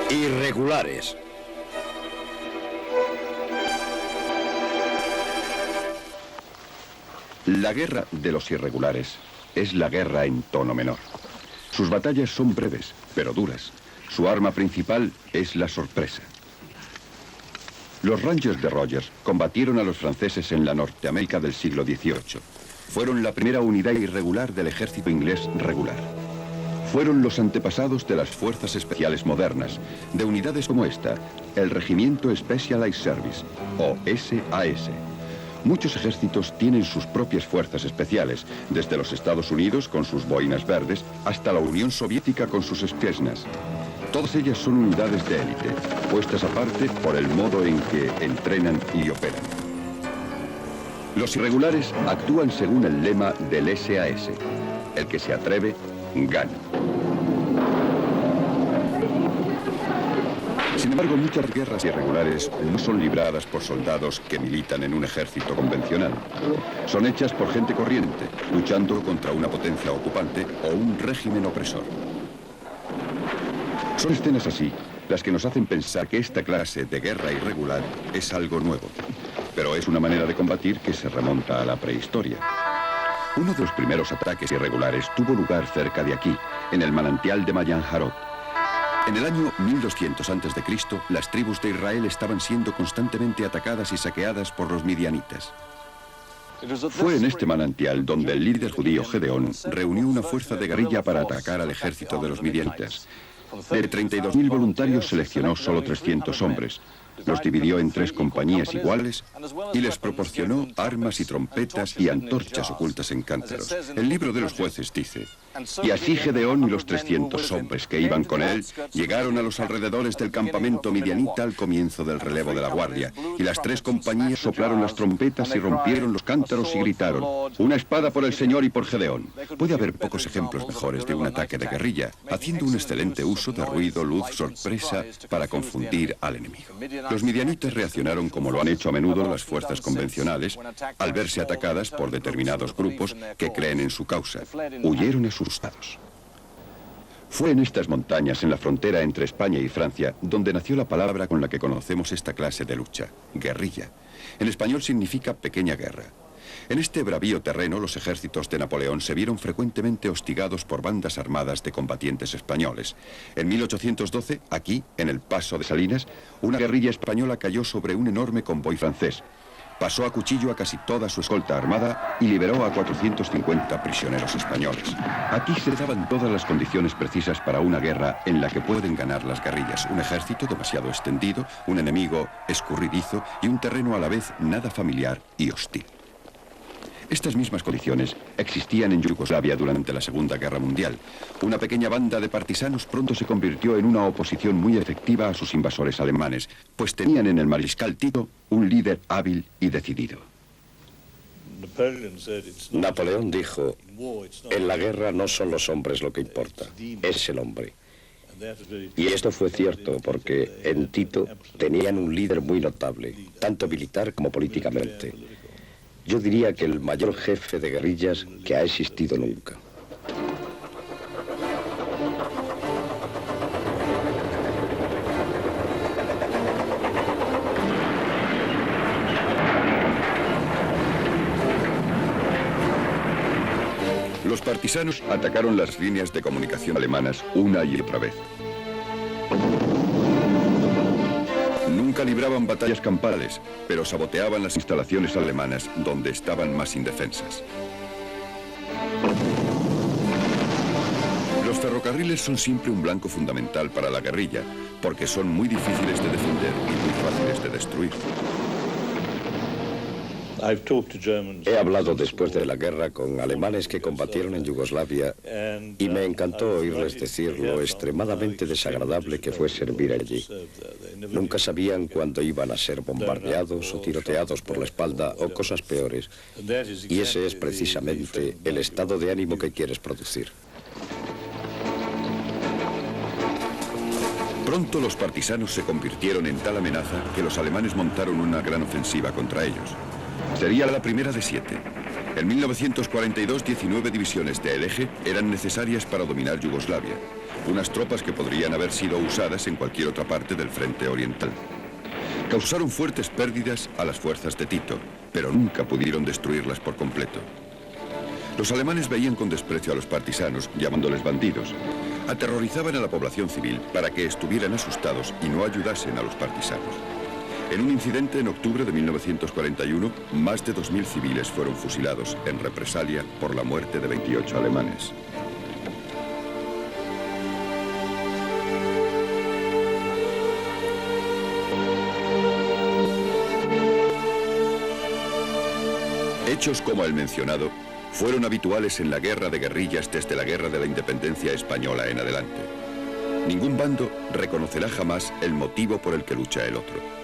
Irregulares. La guerra de los irregulares es la guerra en tono menor. Sus batallas son breves, pero duras. Su arma principal es la sorpresa. Los Rangers de Rogers combatieron a los franceses en la Norteamérica del siglo XVIII. Fueron la primera unidad irregular del ejército inglés regular. Fueron los antepasados de las fuerzas especiales modernas, de unidades como esta, el Regimiento Specialized Service, o SAS. Muchos ejércitos tienen sus propias fuerzas especiales, desde los Estados Unidos con sus boinas verdes hasta la Unión Soviética con sus Spetsnaz. Todas ellas son unidades de élite, puestas aparte por el modo en que entrenan y operan. Los irregulares actúan según el lema del SAS. El que se atreve, gana. Sin embargo, muchas guerras irregulares no son libradas por soldados que militan en un ejército convencional. Son hechas por gente corriente, luchando contra una potencia ocupante o un régimen opresor. Son escenas así las que nos hacen pensar que esta clase de guerra irregular es algo nuevo, pero es una manera de combatir que se remonta a la prehistoria. Uno de los primeros ataques irregulares tuvo lugar cerca de aquí, en el manantial de Mayan Harod. En el año 1200 a.C., las tribus de Israel estaban siendo constantemente atacadas y saqueadas por los midianitas. Fue en este manantial donde el líder judío Gedeón reunió una fuerza de guerrilla para atacar al ejército de los midianitas. De 32.000 voluntarios seleccionó solo 300 hombres. Los dividió en 3 compañías iguales y les proporcionó armas y trompetas y antorchas ocultas en cántaros. El libro de los jueces dice: y así Gedeón y los 300 hombres que iban con él llegaron a los alrededores del campamento midianita al comienzo del relevo de la guardia, y las 3 compañías soplaron las trompetas y rompieron los cántaros y gritaron: una espada por el Señor y por Gedeón. Puede haber pocos ejemplos mejores de un ataque de guerrilla, haciendo un excelente uso de ruido, luz, sorpresa para confundir al enemigo. Los midianitas reaccionaron como lo han hecho a menudo las fuerzas convencionales al verse atacadas por determinados grupos que creen en su causa. Huyeron asustados. Fue en estas montañas, en la frontera entre España y Francia, donde nació la palabra con la que conocemos esta clase de lucha: guerrilla. En español significa pequeña guerra. En este bravío terreno, los ejércitos de Napoleón se vieron frecuentemente hostigados por bandas armadas de combatientes españoles. En 1812, aquí, en el Paso de Salinas, una guerrilla española cayó sobre un enorme convoy francés. Pasó a cuchillo a casi toda su escolta armada y liberó a 450 prisioneros españoles. Aquí se daban todas las condiciones precisas para una guerra en la que pueden ganar las guerrillas: un ejército demasiado extendido, un enemigo escurridizo y un terreno a la vez nada familiar y hostil. Estas mismas condiciones existían en Yugoslavia durante la Segunda Guerra Mundial. Una pequeña banda de partisanos pronto se convirtió en una oposición muy efectiva a sus invasores alemanes, pues tenían en el mariscal Tito un líder hábil y decidido. Napoleón dijo: en la guerra no son los hombres lo que importa, es el hombre. Y esto fue cierto porque en Tito tenían un líder muy notable, tanto militar como políticamente. Yo diría que el mayor jefe de guerrillas que ha existido nunca. Los partisanos atacaron las líneas de comunicación alemanas una y otra vez. Nunca libraban batallas campales, pero saboteaban las instalaciones alemanas donde estaban más indefensas. Los ferrocarriles son siempre un blanco fundamental para la guerrilla, porque son muy difíciles de defender y muy fáciles de destruir. He hablado después de la guerra con alemanes que combatieron en Yugoslavia y me encantó oírles decir lo extremadamente desagradable que fue servir allí. Nunca sabían cuándo iban a ser bombardeados o tiroteados por la espalda o cosas peores. Y ese es precisamente el estado de ánimo que quieres producir. Pronto los partisanos se convirtieron en tal amenaza que los alemanes montaron una gran ofensiva contra ellos. Sería la primera de 7. En 1942, 19 divisiones del Eje eran necesarias para dominar Yugoslavia, unas tropas que podrían haber sido usadas en cualquier otra parte del frente oriental. Causaron fuertes pérdidas a las fuerzas de Tito, pero nunca pudieron destruirlas por completo. Los alemanes veían con desprecio a los partisanos, llamándoles bandidos. Aterrorizaban a la población civil para que estuvieran asustados y no ayudasen a los partisanos. En un incidente en octubre de 1941, más de 2000 civiles fueron fusilados en represalia por la muerte de 28 alemanes. Hechos como el mencionado fueron habituales en la guerra de guerrillas desde la Guerra de la Independencia Española en adelante. Ningún bando reconocerá jamás el motivo por el que lucha el otro.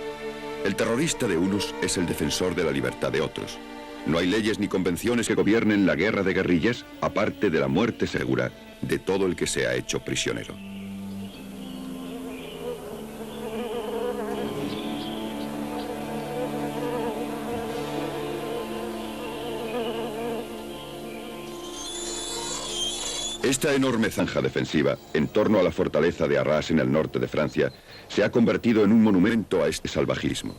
El terrorista de unos es el defensor de la libertad de otros. No hay leyes ni convenciones que gobiernen la guerra de guerrillas, aparte de la muerte segura de todo el que sea hecho prisionero. Esta enorme zanja defensiva, en torno a la fortaleza de Arras en el norte de Francia, se ha convertido en un monumento a este salvajismo.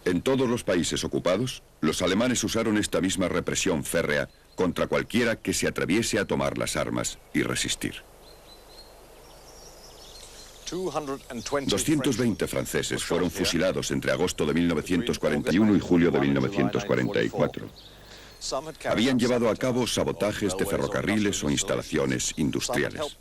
En todos los países ocupados, los alemanes usaron esta misma represión férrea contra cualquiera que se atreviese a tomar las armas y resistir. 220 franceses fueron fusilados entre agosto de 1941 y julio de 1944. Habían llevado a cabo sabotajes de ferrocarriles o instalaciones industriales.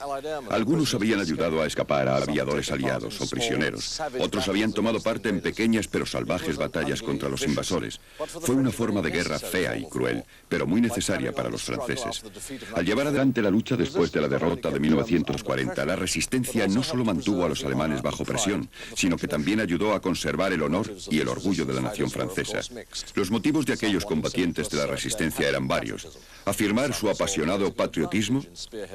Algunos habían ayudado a escapar a aviadores aliados o prisioneros. Otros habían tomado parte en pequeñas pero salvajes batallas contra los invasores. Fue una forma de guerra fea y cruel, pero muy necesaria para los franceses. Al llevar adelante la lucha después de la derrota de 1940, la resistencia no solo mantuvo a los alemanes bajo presión, sino que también ayudó a conservar el honor y el orgullo de la nación francesa. Los motivos de aquellos combatientes de la resistencia eran varios: afirmar su apasionado patriotismo,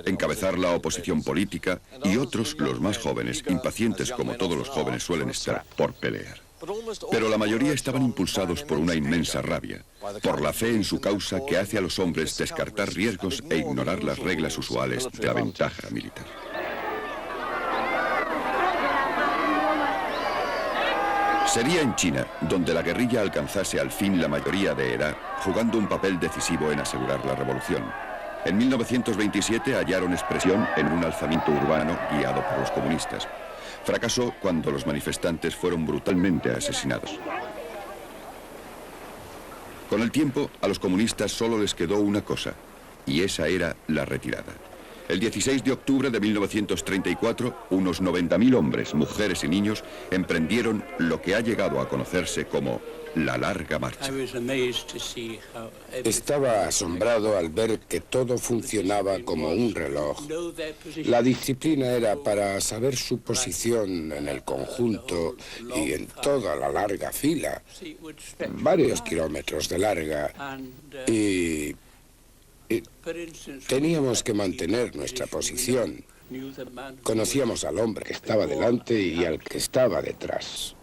encabezar la oposición política y otros, los más jóvenes, impacientes como todos los jóvenes suelen estar, por pelear. Pero la mayoría estaban impulsados por una inmensa rabia, por la fe en su causa que hace a los hombres descartar riesgos e ignorar las reglas usuales de la ventaja militar. Sería en China donde la guerrilla alcanzase al fin la mayoría de edad, jugando un papel decisivo en asegurar la revolución. En 1927 hallaron expresión en un alzamiento urbano guiado por los comunistas. Fracasó cuando los manifestantes fueron brutalmente asesinados. Con el tiempo, a los comunistas solo les quedó una cosa, y esa era la retirada. El 16 de octubre de 1934, unos 90.000 hombres, mujeres y niños emprendieron lo que ha llegado a conocerse como la Larga Marcha. Estaba asombrado al ver que todo funcionaba como un reloj. La disciplina era para saber su posición en el conjunto y en toda la larga fila, varios kilómetros de larga, y teníamos que mantener nuestra posición. Conocíamos al hombre que estaba delante y al que estaba detrás.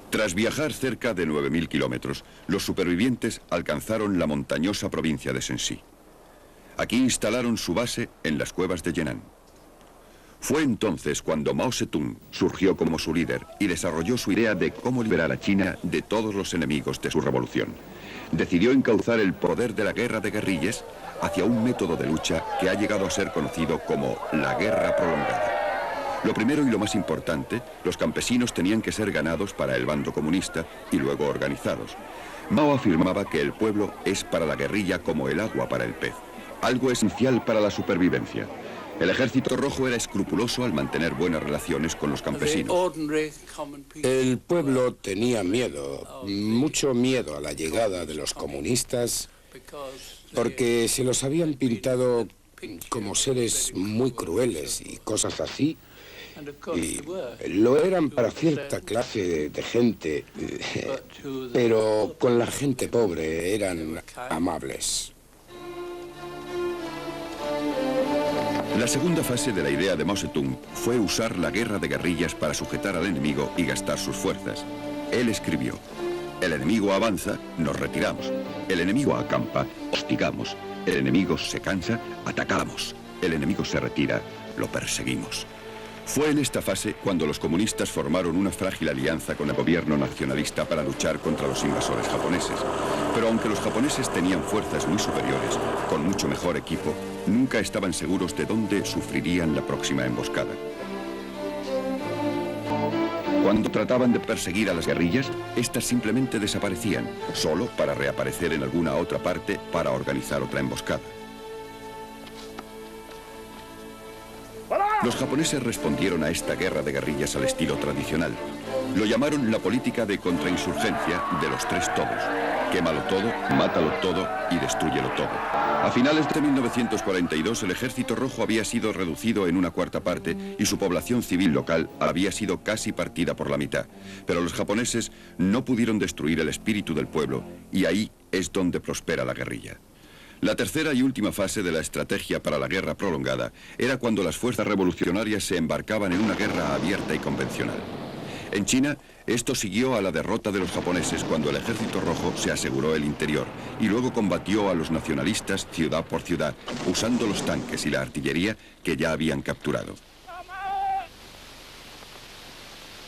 Tras viajar cerca de 9.000 kilómetros, los supervivientes alcanzaron la montañosa provincia de Shenxi. Aquí instalaron su base en las cuevas de Yan'an. Fue entonces cuando Mao Zedong surgió como su líder y desarrolló su idea de cómo liberar a China de todos los enemigos de su revolución. Decidió encauzar el poder de la guerra de guerrillas hacia un método de lucha que ha llegado a ser conocido como la guerra prolongada. Lo primero y lo más importante, los campesinos tenían que ser ganados para el bando comunista y luego organizados. Mao afirmaba que el pueblo es para la guerrilla como el agua para el pez, algo esencial para la supervivencia. El ejército rojo era escrupuloso al mantener buenas relaciones con los campesinos. El pueblo tenía miedo, mucho miedo a la llegada de los comunistas, porque se los habían pintado como seres muy crueles y cosas así. Y lo eran para cierta clase de gente, pero con la gente pobre eran amables. La segunda fase de la idea de Mao Zedong fue usar la guerra de guerrillas para sujetar al enemigo y gastar sus fuerzas. Él escribió: El enemigo avanza, nos retiramos. El enemigo acampa, hostigamos. El enemigo se cansa, atacamos. El enemigo se retira, lo perseguimos. Fue en esta fase cuando los comunistas formaron una frágil alianza con el gobierno nacionalista para luchar contra los invasores japoneses. Pero aunque los japoneses tenían fuerzas muy superiores, con mucho mejor equipo, nunca estaban seguros de dónde sufrirían la próxima emboscada. Cuando trataban de perseguir a las guerrillas, estas simplemente desaparecían, solo para reaparecer en alguna otra parte para organizar otra emboscada. Los japoneses respondieron a esta guerra de guerrillas al estilo tradicional. Lo llamaron la política de contrainsurgencia de los tres todos. Quémalo todo, mátalo todo y destrúyelo todo. A finales de 1942 el Ejército Rojo había sido reducido en una cuarta parte y su población civil local había sido casi partida por la mitad. Pero los japoneses no pudieron destruir el espíritu del pueblo y ahí es donde prospera la guerrilla. La tercera y última fase de la estrategia para la guerra prolongada era cuando las fuerzas revolucionarias se embarcaban en una guerra abierta y convencional. En China, esto siguió a la derrota de los japoneses cuando el Ejército Rojo se aseguró el interior y luego combatió a los nacionalistas ciudad por ciudad, usando los tanques y la artillería que ya habían capturado.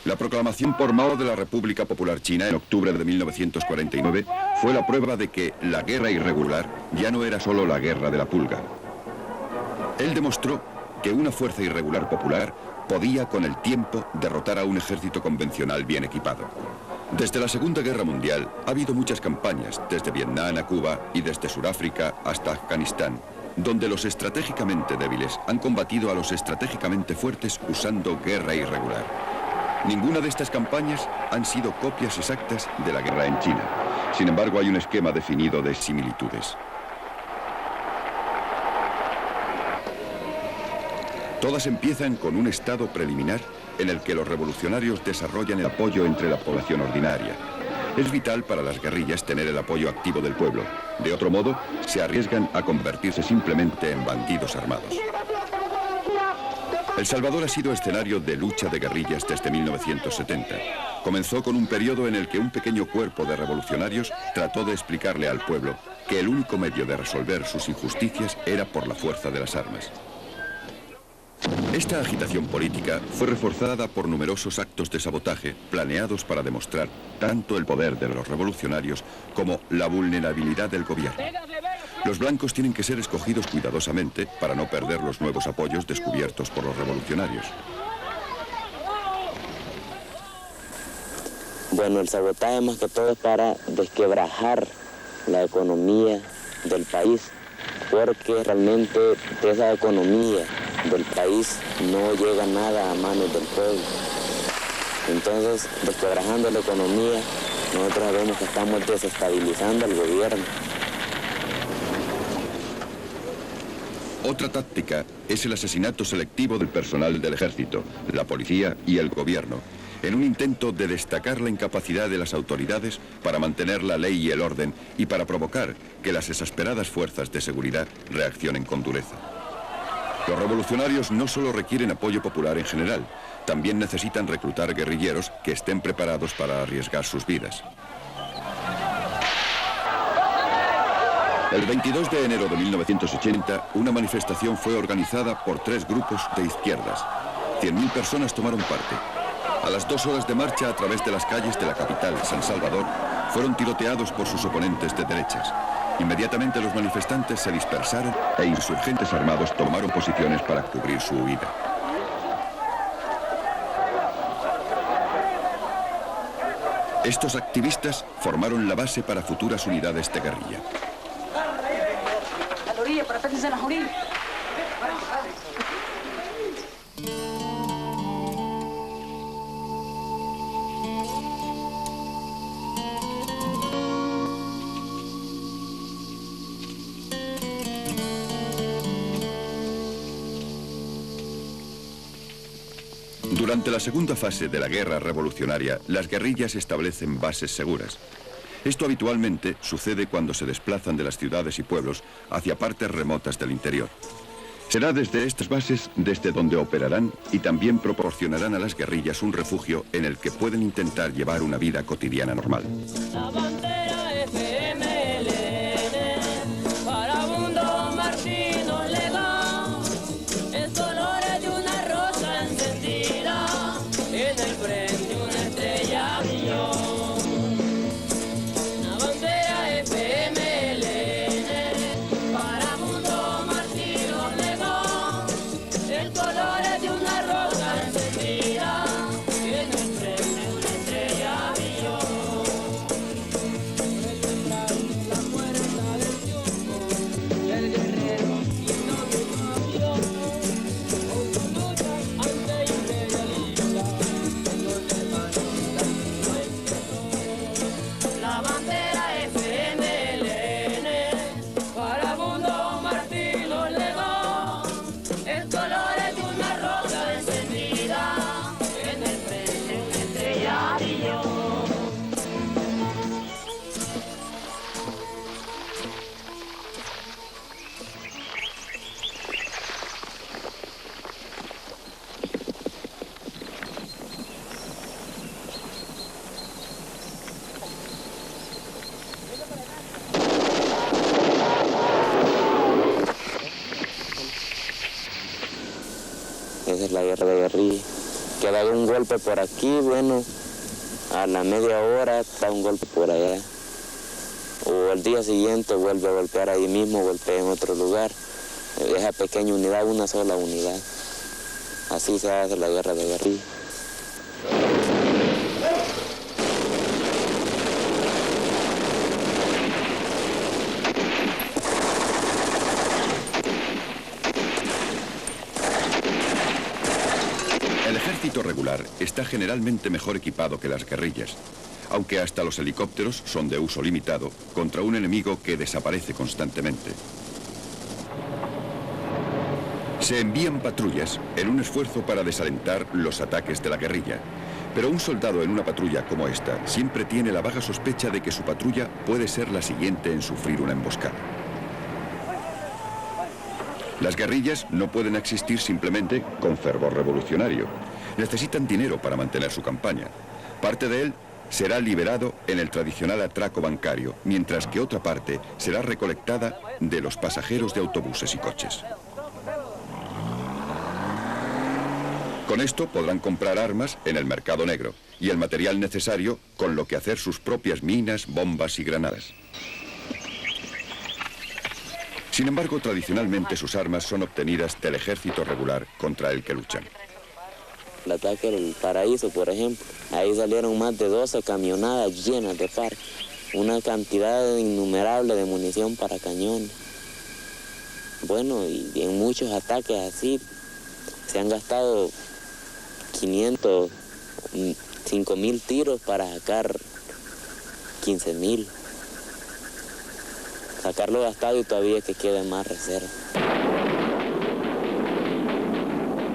La proclamación por Mao de la República Popular China en octubre de 1949 fue la prueba de que la guerra irregular ya no era solo la guerra de la pulga. Él demostró que una fuerza irregular popular podía con el tiempo derrotar a un ejército convencional bien equipado. Desde la Segunda Guerra Mundial ha habido muchas campañas, desde Vietnam a Cuba y desde Sudáfrica hasta Afganistán, donde los estratégicamente débiles han combatido a los estratégicamente fuertes usando guerra irregular. Ninguna de estas campañas han sido copias exactas de la guerra en China. Sin embargo, hay un esquema definido de similitudes. Todas empiezan con un estado preliminar en el que los revolucionarios desarrollan el apoyo entre la población ordinaria. Es vital para las guerrillas tener el apoyo activo del pueblo. De otro modo, se arriesgan a convertirse simplemente en bandidos armados. El Salvador ha sido escenario de lucha de guerrillas desde 1970. Comenzó con un periodo en el que un pequeño cuerpo de revolucionarios trató de explicarle al pueblo que el único medio de resolver sus injusticias era por la fuerza de las armas. Esta agitación política fue reforzada por numerosos actos de sabotaje planeados para demostrar tanto el poder de los revolucionarios como la vulnerabilidad del gobierno. Los blancos tienen que ser escogidos cuidadosamente para no perder los nuevos apoyos descubiertos por los revolucionarios. Bueno, el sabotaje más que todo es para desquebrajar la economía del país, porque realmente de esa economía del país no llega nada a manos del pueblo. Entonces, desquebrajando la economía, nosotros sabemos que estamos desestabilizando al gobierno. Otra táctica es el asesinato selectivo del personal del ejército, la policía y el gobierno, en un intento de destacar la incapacidad de las autoridades para mantener la ley y el orden y para provocar que las exasperadas fuerzas de seguridad reaccionen con dureza. Los revolucionarios no solo requieren apoyo popular en general, también necesitan reclutar guerrilleros que estén preparados para arriesgar sus vidas. El 22 de enero de 1980, una manifestación fue organizada por 3 grupos de izquierdas. 100.000 personas tomaron parte. A las 2 horas de marcha a través de las calles de la capital, San Salvador, fueron tiroteados por sus oponentes de derechas. Inmediatamente los manifestantes se dispersaron e insurgentes armados tomaron posiciones para cubrir su huida. Estos activistas formaron la base para futuras unidades de guerrilla. Durante la segunda fase de la guerra revolucionaria, las guerrillas establecen bases seguras. Esto habitualmente sucede cuando se desplazan de las ciudades y pueblos hacia partes remotas del interior. Será desde estas bases desde donde operarán y también proporcionarán a las guerrillas un refugio en el que pueden intentar llevar una vida cotidiana normal. La bandera FMLN, vagabundo Martino Legón, el color es de una rosa encendida, en el frente una estrella brilló. La bandera FMLN, vagabundo Martino Legón, el color es de una rosa encendida, en el frente una estrella brilló. La bandera FMLN, vagabundo Martino Legón, el color es de una rosa encendida, en el frente una estrella brilló. Esa es la guerra de guerrilla. Que da un golpe por aquí, bueno, a la media hora da un golpe por allá. O el día siguiente vuelve a golpear ahí mismo, golpea en otro lugar. Esa pequeña unidad, una sola unidad. Así se hace la guerra de guerrilla. El ejército regular está generalmente mejor equipado que las guerrillas, aunque hasta los helicópteros son de uso limitado contra un enemigo que desaparece constantemente. Se envían patrullas en un esfuerzo para desalentar los ataques de la guerrilla, pero un soldado en una patrulla como esta siempre tiene la vaga sospecha de que su patrulla puede ser la siguiente en sufrir una emboscada. Las guerrillas no pueden existir simplemente con fervor revolucionario. Necesitan dinero para mantener su campaña. Parte de él será liberado en el tradicional atraco bancario, mientras que otra parte será recolectada de los pasajeros de autobuses y coches. Con esto podrán comprar armas en el mercado negro y el material necesario con lo que hacer sus propias minas, bombas y granadas. Sin embargo, tradicionalmente sus armas son obtenidas del ejército regular contra el que luchan. El ataque del Paraíso, por ejemplo, ahí salieron más de 12 camionadas llenas de FARC, una cantidad innumerable de munición para cañones. Bueno, y en muchos ataques así se han gastado 500, 5.000 tiros para sacar 15.000. Sacarlo gastado y todavía que quede más reserva.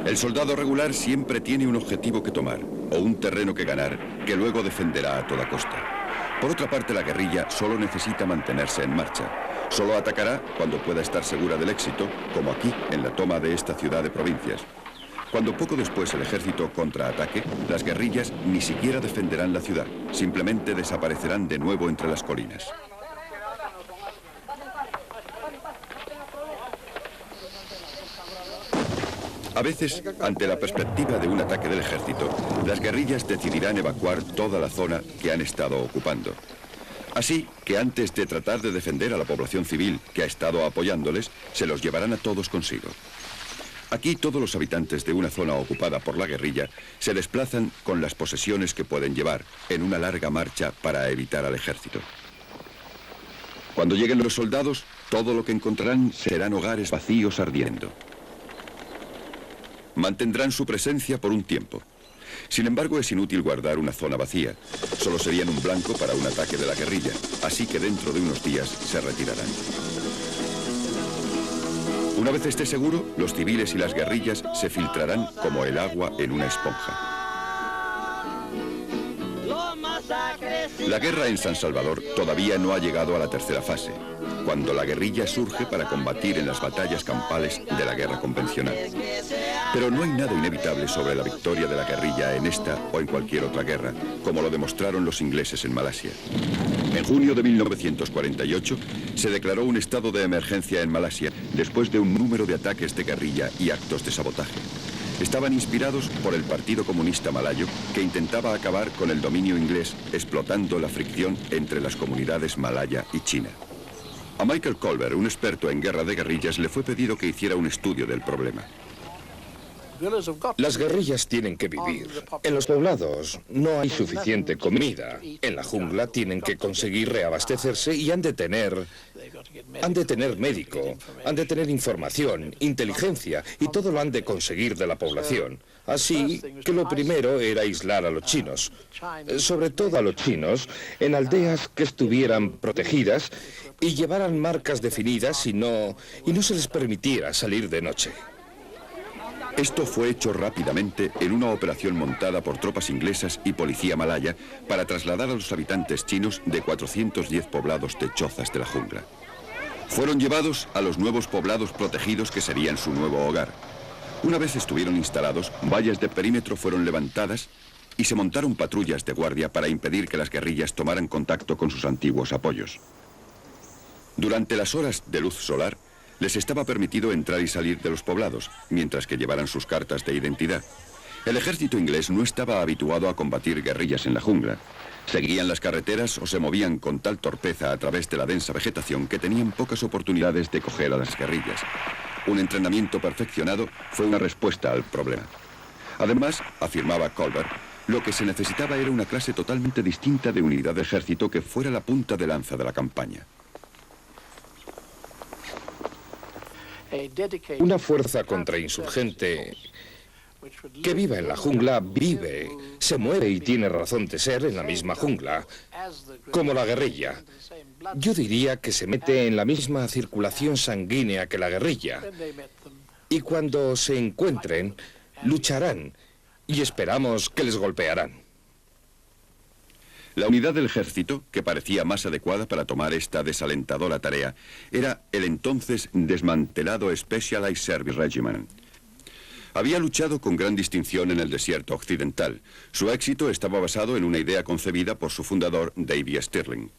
El soldado regular siempre tiene un objetivo que tomar o un terreno que ganar que luego defenderá a toda costa. Por otra parte, la guerrilla solo necesita mantenerse en marcha. Solo atacará cuando pueda estar segura del éxito, como aquí, en la toma de esta ciudad de provincias. Cuando poco después el ejército contraataque, las guerrillas ni siquiera defenderán la ciudad, simplemente desaparecerán de nuevo entre las colinas. A veces, ante la perspectiva de un ataque del ejército, las guerrillas decidirán evacuar toda la zona que han estado ocupando. Así que antes de tratar de defender a la población civil que ha estado apoyándoles, se los llevarán a todos consigo. Aquí todos los habitantes de una zona ocupada por la guerrilla se desplazan con las posesiones que pueden llevar en una larga marcha para evitar al ejército. Cuando lleguen los soldados, todo lo que encontrarán serán hogares vacíos ardiendo. Mantendrán su presencia por un tiempo. Sin embargo, es inútil guardar una zona vacía. Solo serían un blanco para un ataque de la guerrilla, así que dentro de unos días se retirarán. Una vez esté seguro, los civiles y las guerrillas se filtrarán como el agua en una esponja. Los masacres La guerra en San Salvador todavía no ha llegado a la tercera fase, cuando la guerrilla surge para combatir en las batallas campales de la guerra convencional. Pero no hay nada inevitable sobre la victoria de la guerrilla en esta o en cualquier otra guerra, como lo demostraron los ingleses en Malasia. En junio de 1948 se declaró un estado de emergencia en Malasia después de un número de ataques de guerrilla y actos de sabotaje. Estaban inspirados por el Partido Comunista Malayo, que intentaba acabar con el dominio inglés, explotando la fricción entre las comunidades malaya y china. A Michael Colbert, un experto en guerra de guerrillas, le fue pedido que hiciera un estudio del problema. Las guerrillas tienen que vivir. En los poblados no hay suficiente comida. En la jungla tienen que conseguir reabastecerse y han de tener médico, han de tener información, inteligencia, y todo lo han de conseguir de la población. Así que lo primero era aislar a los chinos, sobre todo a los chinos, en aldeas que estuvieran protegidas y llevaran marcas definidas y no se les permitiera salir de noche. Esto fue hecho rápidamente en una operación montada por tropas inglesas y policía malaya para trasladar a los habitantes chinos de 410 poblados de chozas de la jungla. Fueron llevados a los nuevos poblados protegidos que serían su nuevo hogar. Una vez estuvieron instalados, vallas de perímetro fueron levantadas y se montaron patrullas de guardia para impedir que las guerrillas tomaran contacto con sus antiguos apoyos. Durante las horas de luz solar, les estaba permitido entrar y salir de los poblados, mientras que llevaran sus cartas de identidad. El ejército inglés no estaba habituado a combatir guerrillas en la jungla. Seguían las carreteras o se movían con tal torpeza a través de la densa vegetación que tenían pocas oportunidades de coger a las guerrillas. Un entrenamiento perfeccionado fue una respuesta al problema. Además, afirmaba Colbert, lo que se necesitaba era una clase totalmente distinta de unidad de ejército que fuera la punta de lanza de la campaña. Una fuerza contrainsurgente que viva en la jungla, vive, se mueve y tiene razón de ser en la misma jungla, como la guerrilla. Yo diría que se mete en la misma circulación sanguínea que la guerrilla. Y cuando se encuentren, lucharán y esperamos que les golpearán. La unidad del ejército, que parecía más adecuada para tomar esta desalentadora tarea, era el entonces desmantelado Specialized Service Regiment. Había luchado con gran distinción en el desierto occidental. Su éxito estaba basado en una idea concebida por su fundador, Davy Stirling.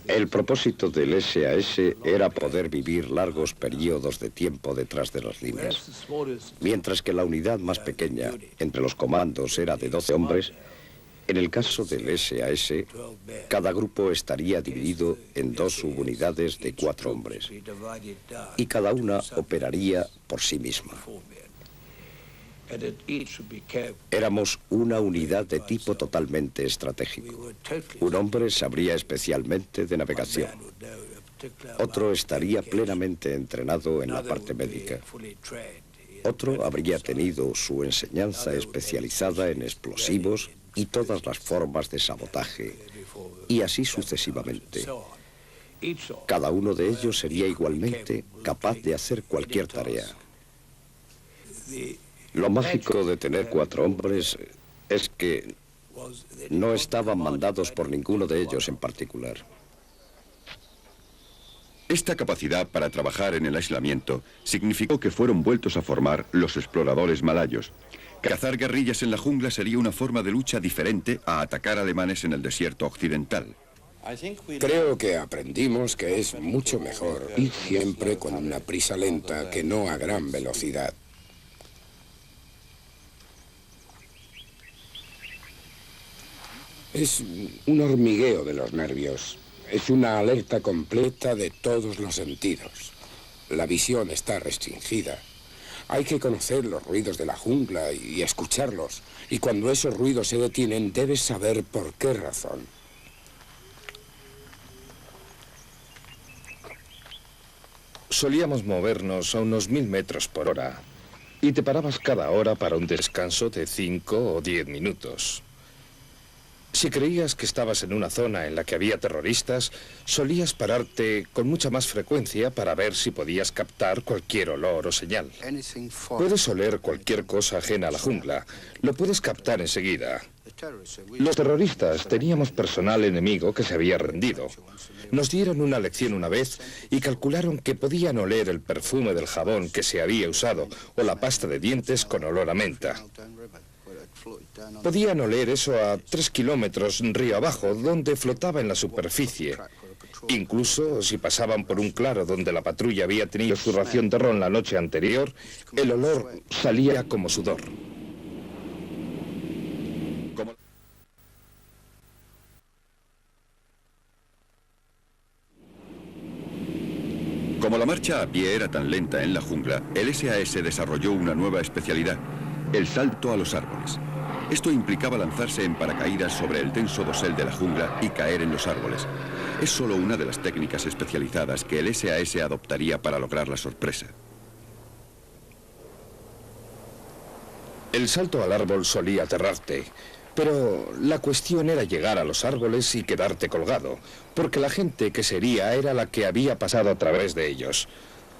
El propósito del SAS era poder vivir largos periodos de tiempo detrás de las líneas. Mientras que la unidad más pequeña entre los comandos era de 12 hombres, en el caso del SAS, cada grupo estaría dividido en 2 subunidades de 4 hombres, y cada una operaría por sí misma. Éramos una unidad de tipo totalmente estratégico. Un hombre sabría especialmente de navegación. Otro estaría plenamente entrenado en la parte médica. Otro habría tenido su enseñanza especializada en explosivos y todas las formas de sabotaje, y así sucesivamente. Cada uno de ellos sería igualmente capaz de hacer cualquier tarea. Lo mágico de tener 4 hombres es que no estaban mandados por ninguno de ellos en particular. Esta capacidad para trabajar en el aislamiento significó que fueron vueltos a formar los exploradores malayos. Cazar guerrillas en la jungla sería una forma de lucha diferente a atacar alemanes en el desierto occidental. Creo que aprendimos que es mucho mejor ir siempre con una prisa lenta que no a gran velocidad. Es un hormigueo de los nervios. Es una alerta completa de todos los sentidos. La visión está restringida. Hay que conocer los ruidos de la jungla y escucharlos. Y cuando esos ruidos se detienen, debes saber por qué razón. Solíamos movernos a unos 1000 metros por hora y te parabas cada hora para un descanso de 5 o 10 minutos. Si creías que estabas en una zona en la que había terroristas, solías pararte con mucha más frecuencia para ver si podías captar cualquier olor o señal. Puedes oler cualquier cosa ajena a la jungla, lo puedes captar enseguida. Los terroristas teníamos personal enemigo que se había rendido. Nos dieron una lección una vez y calcularon que podían oler el perfume del jabón que se había usado o la pasta de dientes con olor a menta. Podían oler eso a 3 kilómetros río abajo, donde flotaba en la superficie. Incluso si pasaban por un claro donde la patrulla había tenido su ración de ron la noche anterior, el olor salía como sudor. Como la marcha a pie era tan lenta en la jungla, el SAS desarrolló una nueva especialidad, el salto a los árboles. Esto implicaba lanzarse en paracaídas sobre el denso dosel de la jungla y caer en los árboles. Es solo una de las técnicas especializadas que el SAS adoptaría para lograr la sorpresa. El salto al árbol solía aterrarte, pero la cuestión era llegar a los árboles y quedarte colgado, porque la gente que sería era la que había pasado a través de ellos.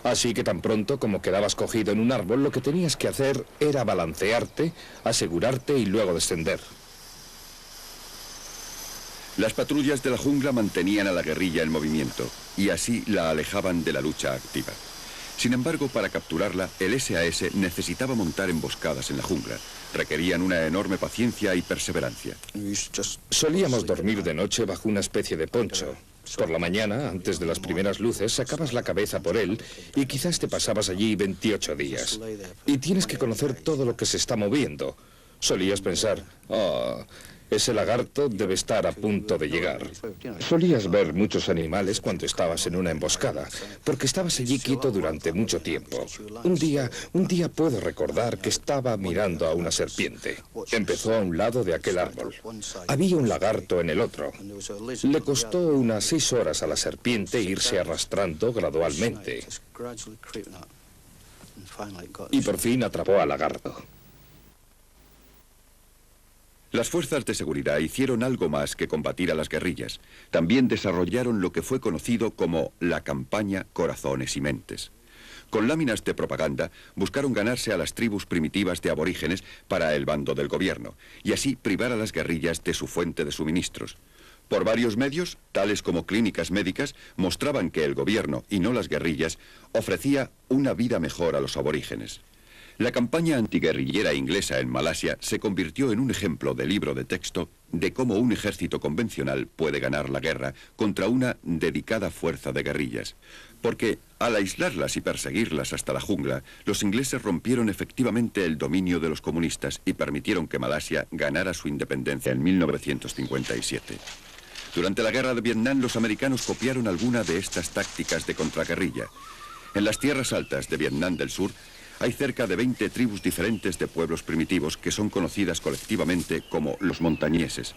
Así que tan pronto como quedabas cogido en un árbol, lo que tenías que hacer era balancearte, asegurarte y luego descender. Las patrullas de la jungla mantenían a la guerrilla en movimiento y así la alejaban de la lucha activa. Sin embargo, para capturarla, el SAS necesitaba montar emboscadas en la jungla. Requerían una enorme paciencia y perseverancia. Solíamos dormir de noche bajo una especie de poncho. Por la mañana, antes de las primeras luces, sacabas la cabeza por él y quizás te pasabas allí 28 días. Y tienes que conocer todo lo que se está moviendo. Solías pensar, ese lagarto debe estar a punto de llegar. Solías ver muchos animales cuando estabas en una emboscada, porque estabas allí quieto durante mucho tiempo. Un día puedo recordar que estaba mirando a una serpiente. Empezó a un lado de aquel árbol. Había un lagarto en el otro. Le costó unas 6 horas a la serpiente irse arrastrando gradualmente. Y por fin atrapó al lagarto. Las fuerzas de seguridad hicieron algo más que combatir a las guerrillas. También desarrollaron lo que fue conocido como la campaña Corazones y Mentes. Con láminas de propaganda buscaron ganarse a las tribus primitivas de aborígenes para el bando del gobierno y así privar a las guerrillas de su fuente de suministros. Por varios medios, tales como clínicas médicas, mostraban que el gobierno, y no las guerrillas, ofrecía una vida mejor a los aborígenes. La campaña antiguerrillera inglesa en Malasia se convirtió en un ejemplo de libro de texto de cómo un ejército convencional puede ganar la guerra contra una dedicada fuerza de guerrillas. Porque al aislarlas y perseguirlas hasta la jungla, los ingleses rompieron efectivamente el dominio de los comunistas y permitieron que Malasia ganara su independencia en 1957. Durante la guerra de Vietnam, los americanos copiaron alguna de estas tácticas de contraguerrilla. En las tierras altas de Vietnam del Sur, hay cerca de 20 tribus diferentes de pueblos primitivos que son conocidas colectivamente como los montañeses.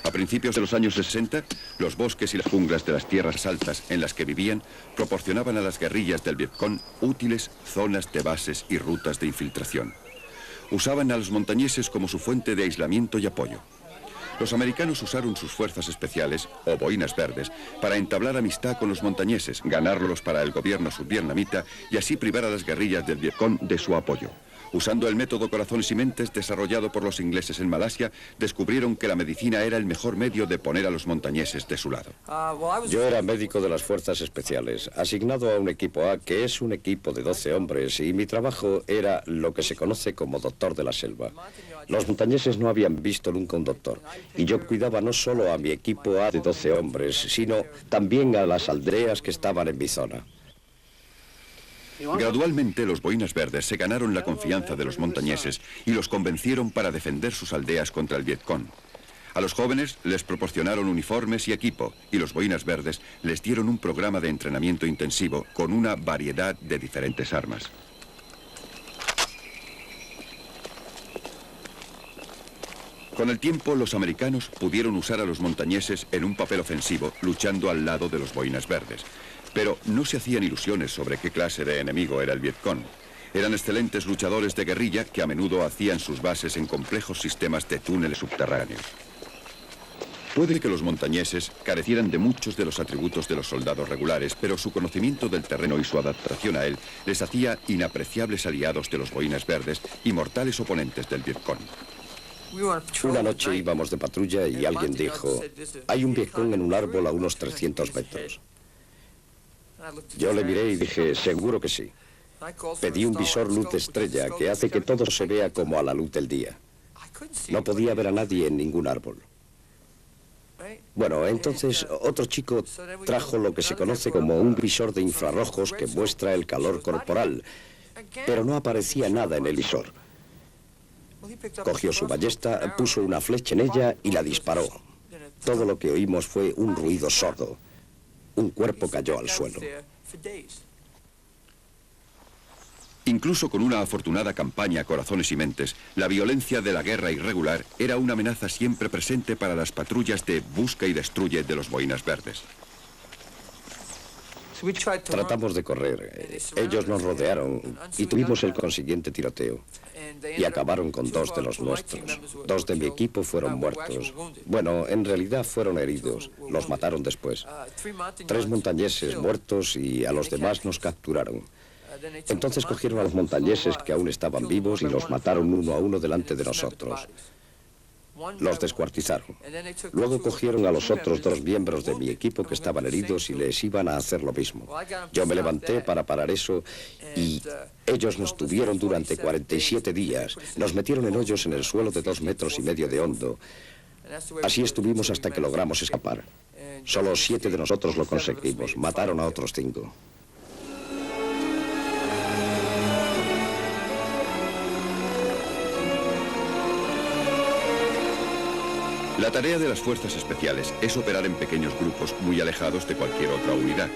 A principios de los años 60, los bosques y las junglas de las tierras altas en las que vivían proporcionaban a las guerrillas del Vietcong útiles zonas de bases y rutas de infiltración. Usaban a los montañeses como su fuente de aislamiento y apoyo. Los americanos usaron sus fuerzas especiales, o boinas verdes, para entablar amistad con los montañeses, ganarlos para el gobierno subvietnamita y así privar a las guerrillas del Vietcong de su apoyo. Usando el método Corazones y Mentes desarrollado por los ingleses en Malasia, descubrieron que la medicina era el mejor medio de poner a los montañeses de su lado. Yo era médico de las fuerzas especiales, asignado a un equipo A, que es un equipo de 12 hombres, y mi trabajo era lo que se conoce como doctor de la selva. Los montañeses no habían visto nunca un doctor, y yo cuidaba no solo a mi equipo A de 12 hombres, sino también a las aldeas que estaban en mi zona. Gradualmente los boinas verdes se ganaron la confianza de los montañeses y los convencieron para defender sus aldeas contra el Vietcong. A los jóvenes les proporcionaron uniformes y equipo y los boinas verdes les dieron un programa de entrenamiento intensivo con una variedad de diferentes armas. Con el tiempo, los americanos pudieron usar a los montañeses en un papel ofensivo, luchando al lado de los boinas verdes. Pero no se hacían ilusiones sobre qué clase de enemigo era el Vietcong. Eran excelentes luchadores de guerrilla que a menudo hacían sus bases en complejos sistemas de túneles subterráneos. Puede que los montañeses carecieran de muchos de los atributos de los soldados regulares, pero su conocimiento del terreno y su adaptación a él les hacía inapreciables aliados de los boinas verdes y mortales oponentes del Vietcong. Una noche íbamos de patrulla y alguien dijo, hay un Vietcong en un árbol a unos 300 metros. Yo le miré y dije, seguro que sí. Pedí un visor luz estrella que hace que todo se vea como a la luz del día. No podía ver a nadie en ningún árbol. Bueno, entonces otro chico trajo lo que se conoce como un visor de infrarrojos que muestra el calor corporal, pero no aparecía nada en el visor. Cogió su ballesta, puso una flecha en ella y la disparó. Todo lo que oímos fue un ruido sordo. Un cuerpo cayó al suelo. Incluso con una afortunada campaña a corazones y mentes, la violencia de la guerra irregular era una amenaza siempre presente para las patrullas de busca y destruye de los boinas verdes. Tratamos de correr. Ellos nos rodearon y tuvimos el consiguiente tiroteo. Y acabaron con 2 de los nuestros. 2 de mi equipo fueron muertos. Bueno, en realidad fueron heridos. Los mataron después. 3 montañeses muertos y a los demás nos capturaron. Entonces cogieron a los montañeses que aún estaban vivos y los mataron uno a uno delante de nosotros. Los descuartizaron. Luego cogieron a los otros 2 miembros de mi equipo que estaban heridos y les iban a hacer lo mismo. Yo me levanté para parar eso y ellos nos tuvieron durante 47 días. Nos metieron en hoyos en el suelo de 2,5 metros de hondo. Así estuvimos hasta que logramos escapar. Solo 7 de nosotros lo conseguimos. Mataron a otros 5. La tarea de las fuerzas especiales es operar en pequeños grupos muy alejados de cualquier otra unidad.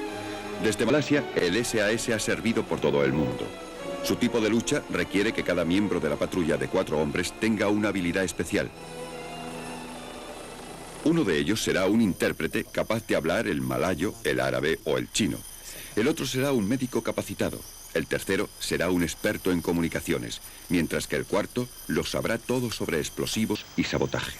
Desde Malasia, el SAS ha servido por todo el mundo. Su tipo de lucha requiere que cada miembro de la patrulla de 4 hombres tenga una habilidad especial. Uno de ellos será un intérprete capaz de hablar el malayo, el árabe o el chino. El otro será un médico capacitado. El tercero será un experto en comunicaciones, mientras que el cuarto lo sabrá todo sobre explosivos y sabotaje.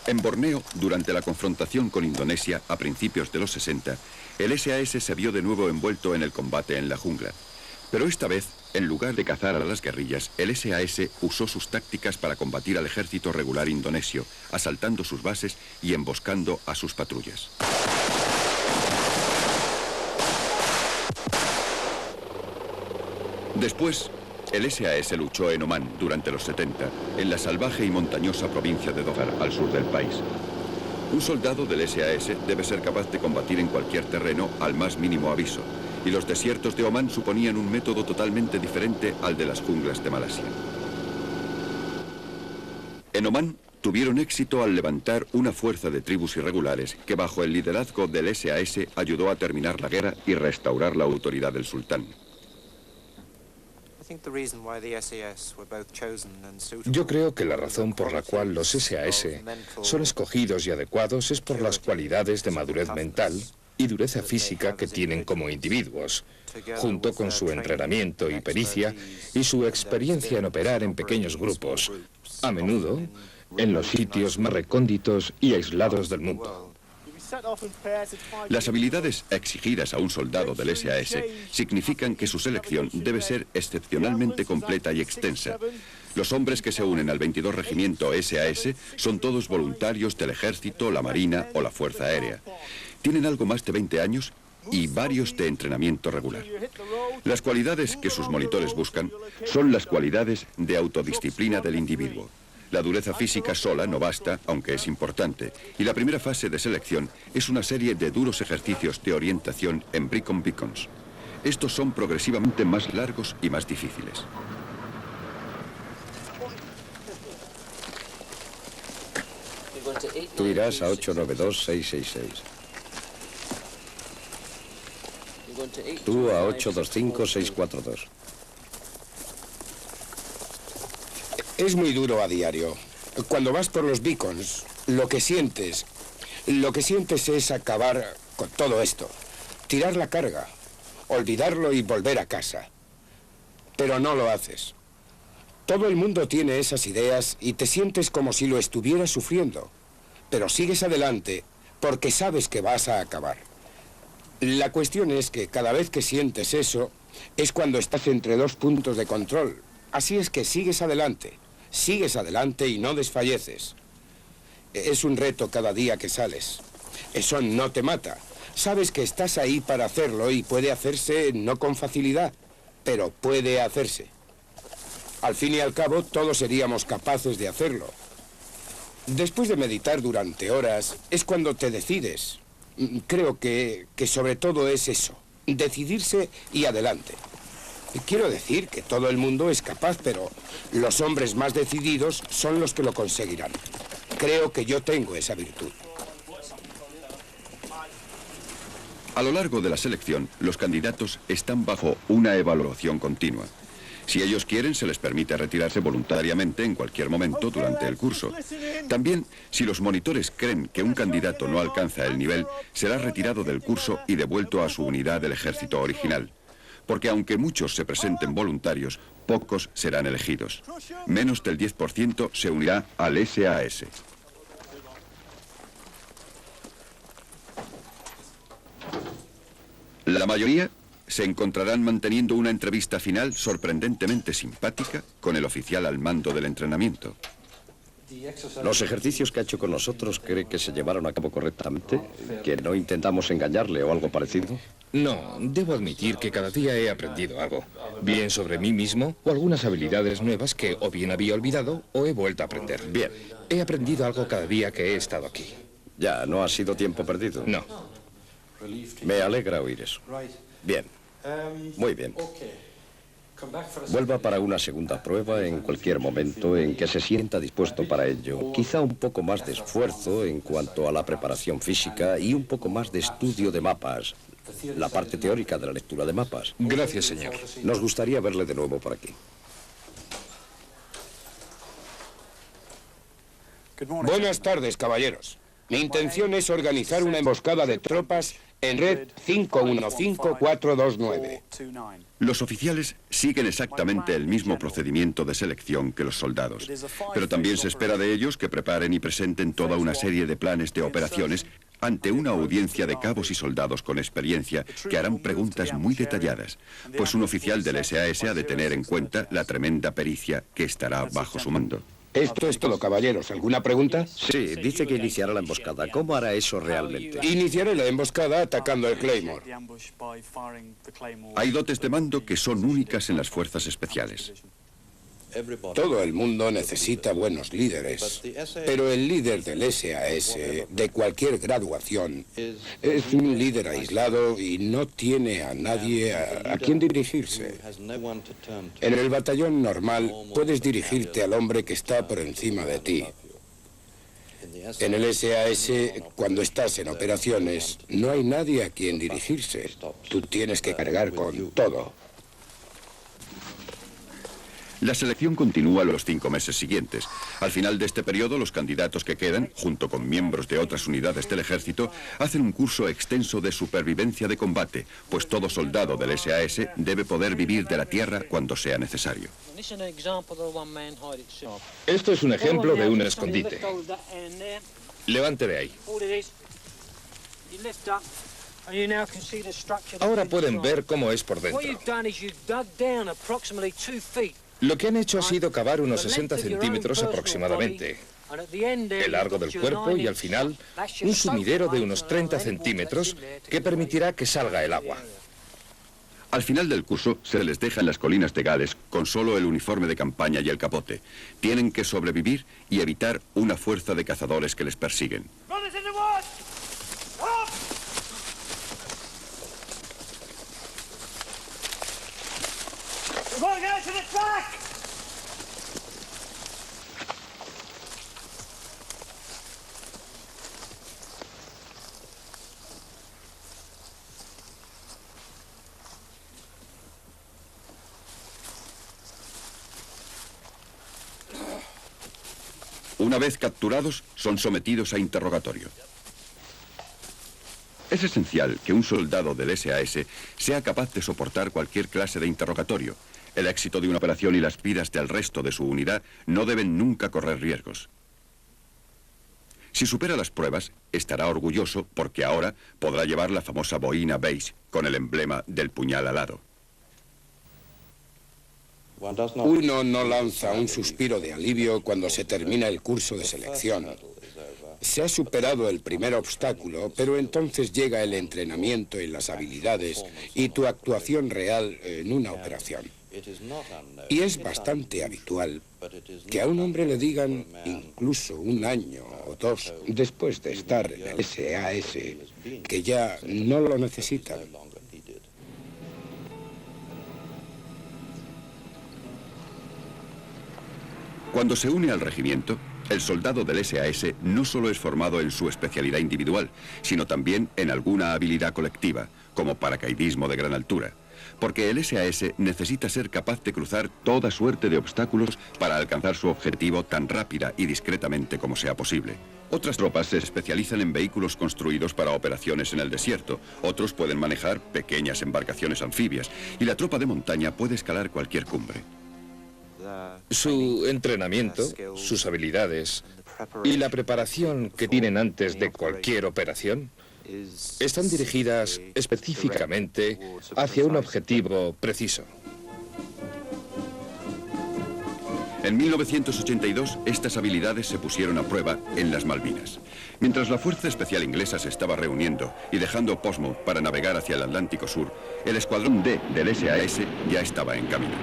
En Borneo, durante la confrontación con Indonesia a principios de los 60, el SAS se vio de nuevo envuelto en el combate en la jungla. Pero esta vez, en lugar de cazar a las guerrillas, el SAS usó sus tácticas para combatir al ejército regular indonesio, asaltando sus bases y emboscando a sus patrullas. Después, el SAS luchó en Omán durante los 70, en la salvaje y montañosa provincia de Dhofar, al sur del país. Un soldado del SAS debe ser capaz de combatir en cualquier terreno al más mínimo aviso, y los desiertos de Omán suponían un método totalmente diferente al de las junglas de Malasia. En Omán tuvieron éxito al levantar una fuerza de tribus irregulares que bajo el liderazgo del SAS ayudó a terminar la guerra y restaurar la autoridad del sultán. Yo creo que la razón por la cual los SAS son escogidos y adecuados es por las cualidades de madurez mental y dureza física que tienen como individuos, junto con su entrenamiento y pericia y su experiencia en operar en pequeños grupos, a menudo en los sitios más recónditos y aislados del mundo. Las habilidades exigidas a un soldado del SAS significan que su selección debe ser excepcionalmente completa y extensa. Los hombres que se unen al 22 Regimiento SAS son todos voluntarios del Ejército, la Marina o la Fuerza Aérea. Tienen algo más de 20 años y varios de entrenamiento regular. Las cualidades que sus monitores buscan son las cualidades de autodisciplina del individuo. La dureza física sola no basta, aunque es importante, y la primera fase de selección es una serie de duros ejercicios de orientación en Beacon Beacons. Estos son progresivamente más largos y más difíciles. Tú irás a 892-666. Tú a 825-642. Es muy duro a diario. Cuando vas por los beacons, lo que sientes Lo que sientes es acabar con todo esto, tirar la carga, olvidarlo y volver a casa. Pero no lo haces. Todo el mundo tiene esas ideas y te sientes como si lo estuvieras sufriendo. Pero sigues adelante porque sabes que vas a acabar. La cuestión es que cada vez que sientes eso, es cuando estás entre dos puntos de control. Así es que sigues adelante y no desfalleces. Es un reto cada día que sales. Eso no te mata. Sabes que estás ahí para hacerlo y puede hacerse no con facilidad, pero puede hacerse. Al fin y al cabo, todos seríamos capaces de hacerlo. Después de meditar durante horas, es cuando te decides. Creo que sobre todo es eso, decidirse y adelante. Quiero decir que todo el mundo es capaz, pero los hombres más decididos son los que lo conseguirán. Creo que yo tengo esa virtud. A lo largo de la selección, los candidatos están bajo una evaluación continua. Si ellos quieren, se les permite retirarse voluntariamente en cualquier momento durante el curso. También, si los monitores creen que un candidato no alcanza el nivel, será retirado del curso y devuelto a su unidad del ejército original. Porque aunque muchos se presenten voluntarios, pocos serán elegidos. Menos del 10% se unirá al SAS. La mayoría se encontrarán manteniendo una entrevista final sorprendentemente simpática con el oficial al mando del entrenamiento. ¿Los ejercicios que ha hecho con nosotros cree que se llevaron a cabo correctamente? ¿Que no intentamos engañarle o algo parecido? No, debo admitir que cada día he aprendido algo. Bien sobre mí mismo o algunas habilidades nuevas que o bien había olvidado o he vuelto a aprender. Bien. He aprendido algo cada día que he estado aquí. Ya, no ha sido tiempo perdido. No. Me alegra oír eso. Bien. Muy bien. Vuelva para una segunda prueba en cualquier momento en que se sienta dispuesto para ello. Quizá un poco más de esfuerzo en cuanto a la preparación física y un poco más de estudio de mapas. La parte teórica de la lectura de mapas. Gracias, señor. Nos gustaría verle de nuevo por aquí. Buenas tardes, caballeros. Mi intención es organizar una emboscada de tropas en red 515429. Los oficiales siguen exactamente el mismo procedimiento de selección que los soldados, pero también se espera de ellos que preparen y presenten toda una serie de planes de operaciones ante una audiencia de cabos y soldados con experiencia que harán preguntas muy detalladas, pues un oficial del SAS ha de tener en cuenta la tremenda pericia que estará bajo su mando. Esto es todo, caballeros. ¿Alguna pregunta? Sí, dice que iniciará la emboscada. ¿Cómo hará eso realmente? Iniciaré la emboscada atacando el Claymore. Hay dotes de mando que son únicas en las fuerzas especiales. Todo el mundo necesita buenos líderes, pero el líder del SAS, de cualquier graduación, es un líder aislado y no tiene a nadie a quien dirigirse. En el batallón normal puedes dirigirte al hombre que está por encima de ti. En el SAS, cuando estás en operaciones, no hay nadie a quien dirigirse. Tú tienes que cargar con todo. La selección continúa los 5 meses siguientes. Al final de este periodo, los candidatos que quedan, junto con miembros de otras unidades del ejército, hacen un curso extenso de supervivencia de combate, pues todo soldado del SAS debe poder vivir de la tierra cuando sea necesario. Esto es un ejemplo de un escondite. Levante de ahí. Ahora pueden ver cómo es por dentro. Lo que han hecho ha sido cavar unos 60 centímetros aproximadamente. El largo del cuerpo y al final un sumidero de unos 30 centímetros que permitirá que salga el agua. Al final del curso se les deja en las colinas de Gales con solo el uniforme de campaña y el capote. Tienen que sobrevivir y evitar una fuerza de cazadores que les persiguen. Una vez capturados, son sometidos a interrogatorio. Es esencial que un soldado del SAS sea capaz de soportar cualquier clase de interrogatorio. El éxito de una operación y las vidas del resto de su unidad no deben nunca correr riesgos. Si supera las pruebas, estará orgulloso porque ahora podrá llevar la famosa boina beige con el emblema del puñal alado. Uno no lanza un suspiro de alivio cuando se termina el curso de selección. Se ha superado el primer obstáculo, pero entonces llega el entrenamiento en las habilidades y tu actuación real en una operación. Y es bastante habitual que a un hombre le digan, incluso un año o dos después de estar en el SAS, que ya no lo necesitan. Cuando se une al regimiento, el soldado del SAS no solo es formado en su especialidad individual, sino también en alguna habilidad colectiva, como paracaidismo de gran altura. Porque el SAS necesita ser capaz de cruzar toda suerte de obstáculos para alcanzar su objetivo tan rápida y discretamente como sea posible. Otras tropas se especializan en vehículos construidos para operaciones en el desierto, otros pueden manejar pequeñas embarcaciones anfibias, y la tropa de montaña puede escalar cualquier cumbre. Su entrenamiento, sus habilidades y la preparación que tienen antes de cualquier operación están dirigidas específicamente hacia un objetivo preciso. En 1982, estas habilidades se pusieron a prueba en las Malvinas. Mientras la Fuerza Especial Inglesa se estaba reuniendo y dejando Portsmouth para navegar hacia el Atlántico Sur, el Escuadrón D del SAS ya estaba en camino.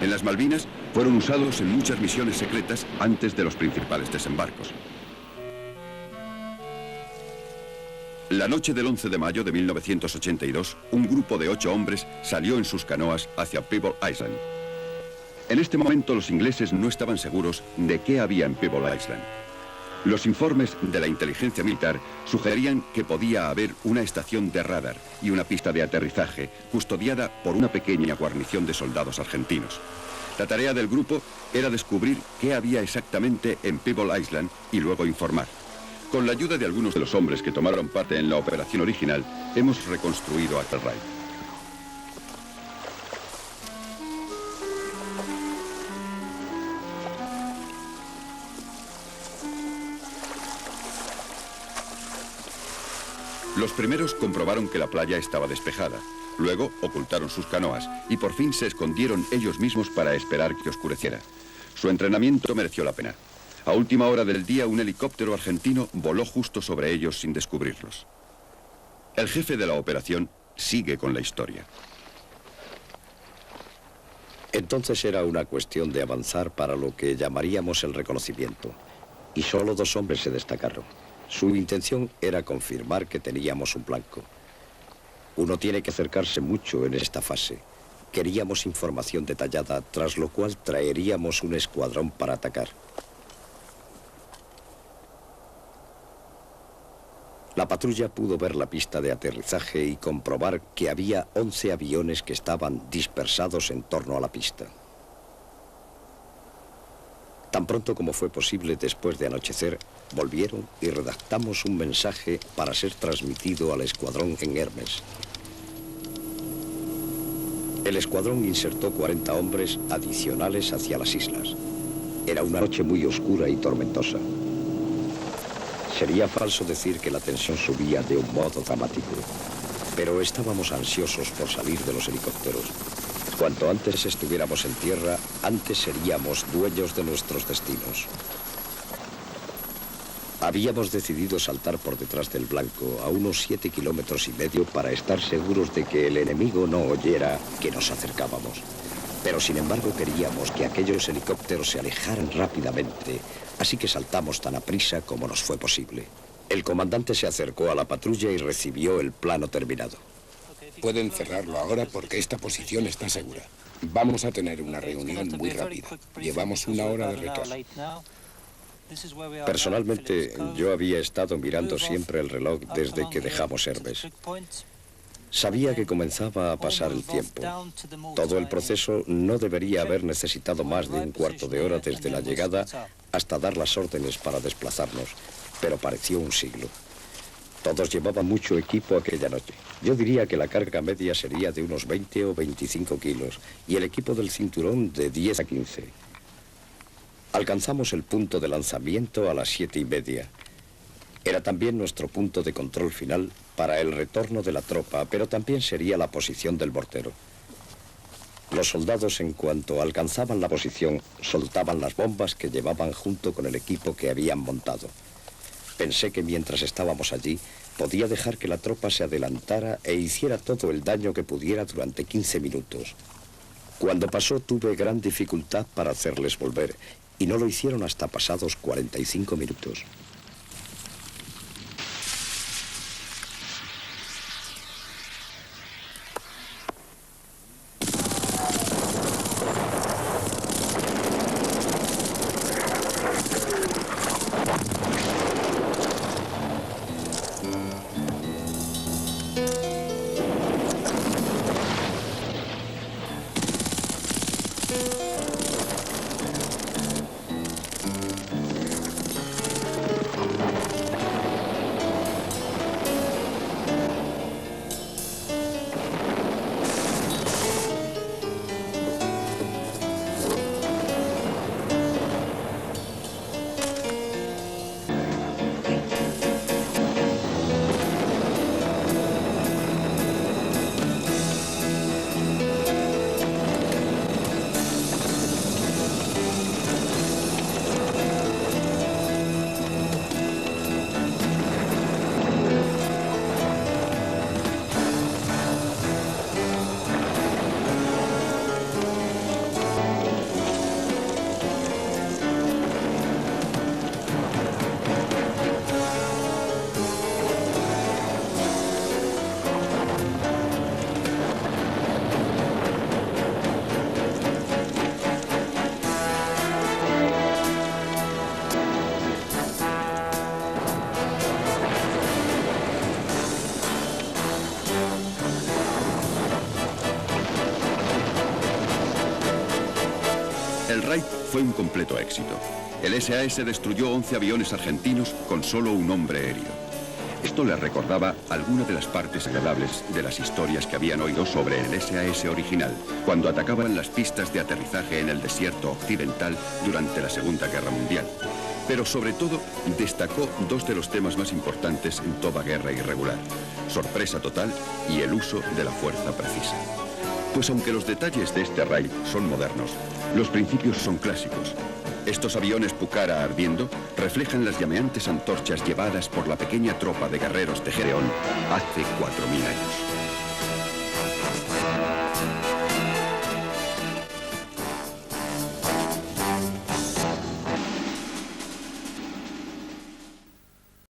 En las Malvinas fueron usados en muchas misiones secretas antes de los principales desembarcos. La noche del 11 de mayo de 1982, un grupo de 8 hombres salió en sus canoas hacia Peeble Island. En este momento los ingleses no estaban seguros de qué había en Peeble Island. Los informes de la inteligencia militar sugerían que podía haber una estación de radar y una pista de aterrizaje custodiada por una pequeña guarnición de soldados argentinos. La tarea del grupo era descubrir qué había exactamente en Peeble Island y luego informar. Con la ayuda de algunos de los hombres que tomaron parte en la operación original, hemos reconstruido aquel raid. Los primeros comprobaron que la playa estaba despejada. Luego ocultaron sus canoas y por fin se escondieron ellos mismos para esperar que oscureciera. Su entrenamiento mereció la pena. A última hora del día, un helicóptero argentino voló justo sobre ellos sin descubrirlos. El jefe de la operación sigue con la historia. Entonces era una cuestión de avanzar para lo que llamaríamos el reconocimiento. Y solo 2 hombres se destacaron. Su intención era confirmar que teníamos un blanco. Uno tiene que acercarse mucho en esta fase. Queríamos información detallada, tras lo cual traeríamos un escuadrón para atacar. La patrulla pudo ver la pista de aterrizaje y comprobar que había 11 aviones que estaban dispersados en torno a la pista. Tan pronto como fue posible después de anochecer, volvieron y redactamos un mensaje para ser transmitido al escuadrón en Hermes. El escuadrón insertó 40 hombres adicionales hacia las islas. Era una noche muy oscura y tormentosa. Sería falso decir que la tensión subía de un modo dramático, pero estábamos ansiosos por salir de los helicópteros. Cuanto antes estuviéramos en tierra, antes seríamos dueños de nuestros destinos. Habíamos decidido saltar por detrás del blanco a unos 7,5 kilómetros para estar seguros de que el enemigo no oyera que nos acercábamos. Pero sin embargo queríamos que aquellos helicópteros se alejaran rápidamente, así que saltamos tan aprisa como nos fue posible. El comandante se acercó a la patrulla y recibió el plano terminado. Pueden cerrarlo ahora porque esta posición está segura. Vamos a tener una reunión muy rápida. Llevamos 1 hora de retraso. Personalmente, yo había estado mirando siempre el reloj desde que dejamos Hermes. Sabía que comenzaba a pasar el tiempo. Todo el proceso no debería haber necesitado más de 1/4 de hora desde la llegada hasta dar las órdenes para desplazarnos, pero pareció un siglo. Todos llevaban mucho equipo aquella noche. Yo diría que la carga media sería de unos 20 o 25 kilos y el equipo del cinturón de 10 a 15. Alcanzamos el punto de lanzamiento a las 7:30. Era también nuestro punto de control final para el retorno de la tropa, pero también sería la posición del mortero. Los soldados, en cuanto alcanzaban la posición, soltaban las bombas que llevaban junto con el equipo que habían montado. Pensé que mientras estábamos allí, podía dejar que la tropa se adelantara e hiciera todo el daño que pudiera durante 15 minutos. Cuando pasó, tuve gran dificultad para hacerles volver, y no lo hicieron hasta pasados 45 minutos. El raid fue un completo éxito. El SAS destruyó 11 aviones argentinos con solo un hombre herido. Esto les recordaba algunas de las partes agradables de las historias que habían oído sobre el SAS original, cuando atacaban las pistas de aterrizaje en el desierto occidental durante la Segunda Guerra Mundial. Pero sobre todo destacó dos de los temas más importantes en toda guerra irregular: sorpresa total y el uso de la fuerza precisa. Pues aunque los detalles de este raid son modernos, los principios son clásicos. Estos aviones Pucara ardiendo reflejan las llameantes antorchas llevadas por la pequeña tropa de guerreros de Gedeón hace 4000 años.